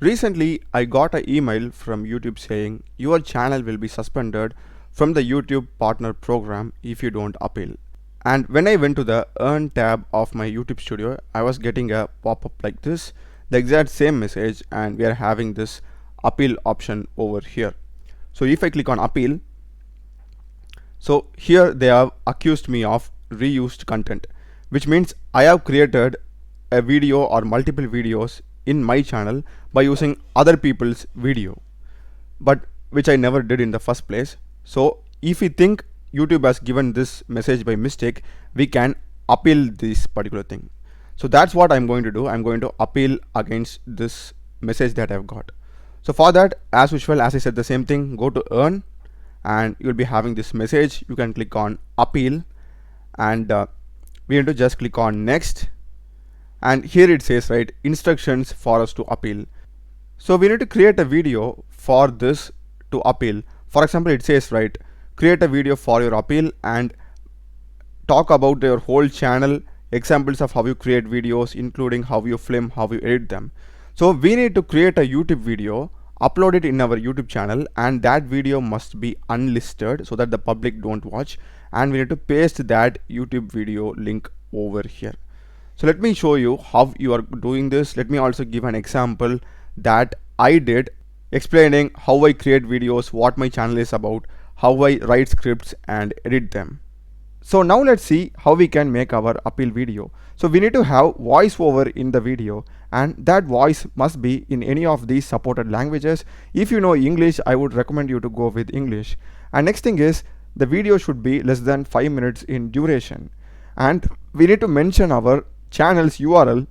Recently, I got an email from YouTube saying your channel will be suspended from the YouTube partner program if you don't appeal. And when I went to the Earn tab of my YouTube studio, I was getting a pop-up like this, the exact same message, and we are having this appeal option over here. So if I click on appeal, so here they have accused me of reused content, which means I have created a video or multiple videos in my channel by using other people's video, but which I never did in the first place. So if we think YouTube has given this message by mistake, we can appeal this particular thing. So that's what I'm going to do. I'm going to appeal against this message that I've got. So for that, as usual, as I said, the same thing, go to earn and you'll be having this message. You can click on appeal and we need to just click on next, and here it says, right, instructions for us to appeal. So we need to create a video for this to appeal. For example, it says, right, create a video for your appeal and talk about your whole channel, examples of how you create videos, including how you film, how you edit them. So we need to create a YouTube video, upload it in our YouTube channel, and that video must be unlisted so that the public don't watch, and we need to paste that YouTube video link over here. So let me show you how you are doing this. Let me also give an example that I did, explaining how I create videos, what my channel is about, how I write scripts and edit them. So now let's see how we can make our appeal video. So we need to have voiceover in the video, and that voice must be in any of these supported languages. If you know English, I would recommend you to go with English. And next thing is, the video should be less than 5 minutes in duration, and we need to mention our channel's URL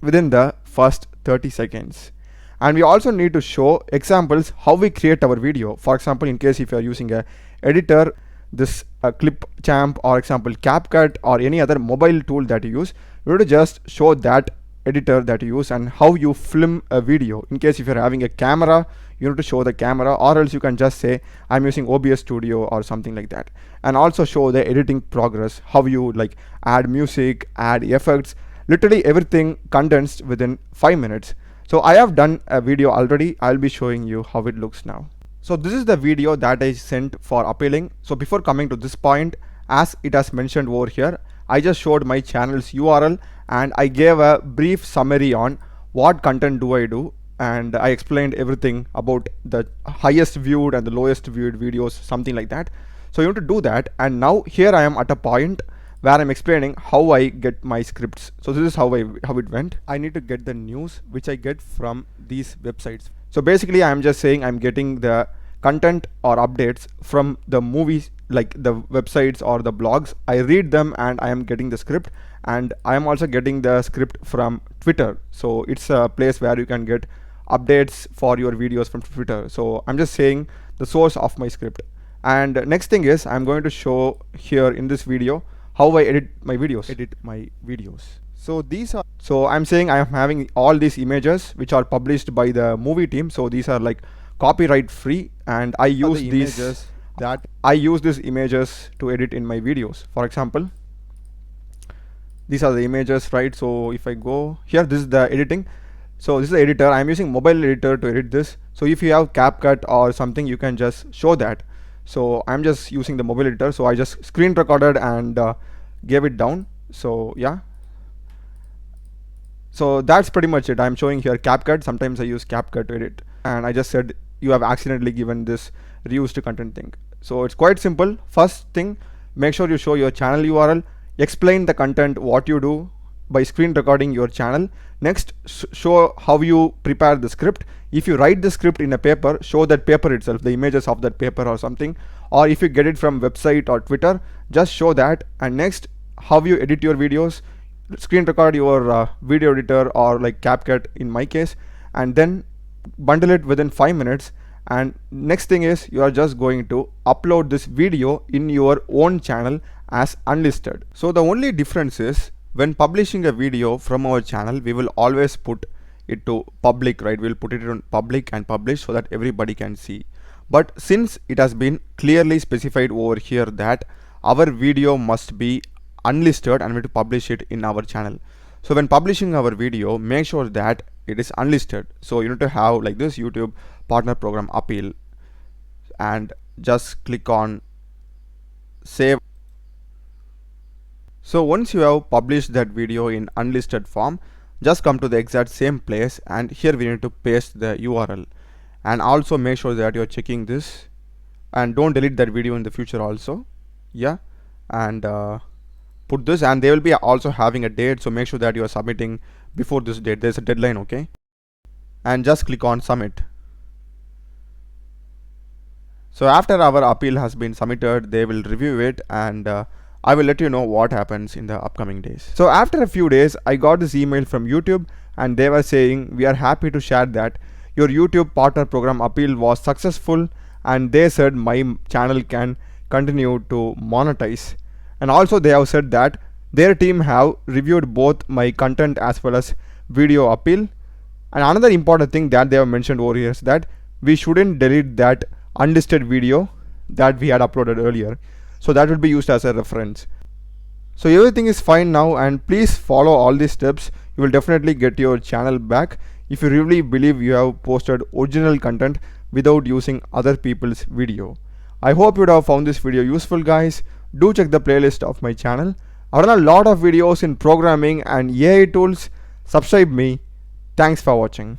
within the first 30 seconds. And we also need to show examples how we create our video. For example, in case if you are using a editor, this Clipchamp or example CapCut or any other mobile tool that you use, you need to just show that editor that you use and how you film a video. In case if you're having a camera, you need to show the camera, or else you can just say I'm using OBS Studio or something like that, and also show the editing progress, how you like add music, add effects, literally everything condensed within 5 minutes. So I have done a video already. I'll be showing you how it looks now. So this is the video that I sent for appealing. So before coming to this point, as it has mentioned over here, I just showed my channel's URL and I gave a brief summary on what content do I do, and I explained everything about the highest viewed and the lowest viewed videos, something like that. So you need to do that, and now here I am at a point where I'm explaining how I get my scripts. So this is how it went. I need to get the news which I get from these websites. So basically I'm just saying I'm getting the content or updates from the movies, like the websites or the blogs. I read them and I am getting the script, and I am also getting the script from Twitter. So it's a place where you can get updates for your videos from Twitter. So I'm just saying the source of my script. And next thing is, I'm going to show here in this video how I edit my videos. So so I'm saying I am having all these images which are published by the movie team. So these are like copyright free, and I use these images to edit in my videos. For example, these are the images, right? So if I go here, this is the editing. So this is the editor. I'm using mobile editor to edit this. So if you have CapCut or something, you can just show that. So I'm just using the mobile editor. So I just screen recorded and gave it down. So yeah. So that's pretty much it. I'm showing here CapCut. Sometimes I use CapCut to edit, and I just said you have accidentally given this reused content thing. So it's quite simple. First thing, make sure you show your channel URL, explain the content, what you do by screen recording your channel. Next, show how you prepare the script. If you write the script in a paper, show that paper itself, the images of that paper or something, or if you get it from website or Twitter, just show that. And next, how you edit your videos, screen record your video editor or like CapCut in my case, and then bundle it within 5 minutes. And next thing is, you are just going to upload this video in your own channel as unlisted. So the only difference is, when publishing a video from our channel, we will always put it to public, right? We'll put it on public and publish so that everybody can see. But since it has been clearly specified over here that our video must be unlisted and we have to publish it in our channel. So when publishing our video, make sure that it is unlisted. So you need to have like this YouTube partner program appeal, and just click on save. So once you have published that video in unlisted form, just come to the exact same place, and here we need to paste the URL, and also make sure that you're checking this, and don't delete that video in the future also. Yeah, and put this, and they will be also having a date, so make sure that you are submitting before this date. There's a deadline, okay? And just click on submit. So after our appeal has been submitted, they will review it, and I will let you know what happens in the upcoming days. So after a few days, I got this email from YouTube, and they were saying, we are happy to share that your YouTube partner program appeal was successful, and they said my channel can continue to monetize. And also they have said that their team have reviewed both my content as well as video appeal. And another important thing that they have mentioned over here is that we shouldn't delete that unlisted video that we had uploaded earlier, so that will be used as a reference. So everything is fine now, and please follow all these steps. You will definitely get your channel back if you really believe you have posted original content without using other people's video. I hope you would have found this video useful, guys. Do check the playlist of my channel. I've done a lot of videos in programming and AI tools. Subscribe me. Thanks for watching.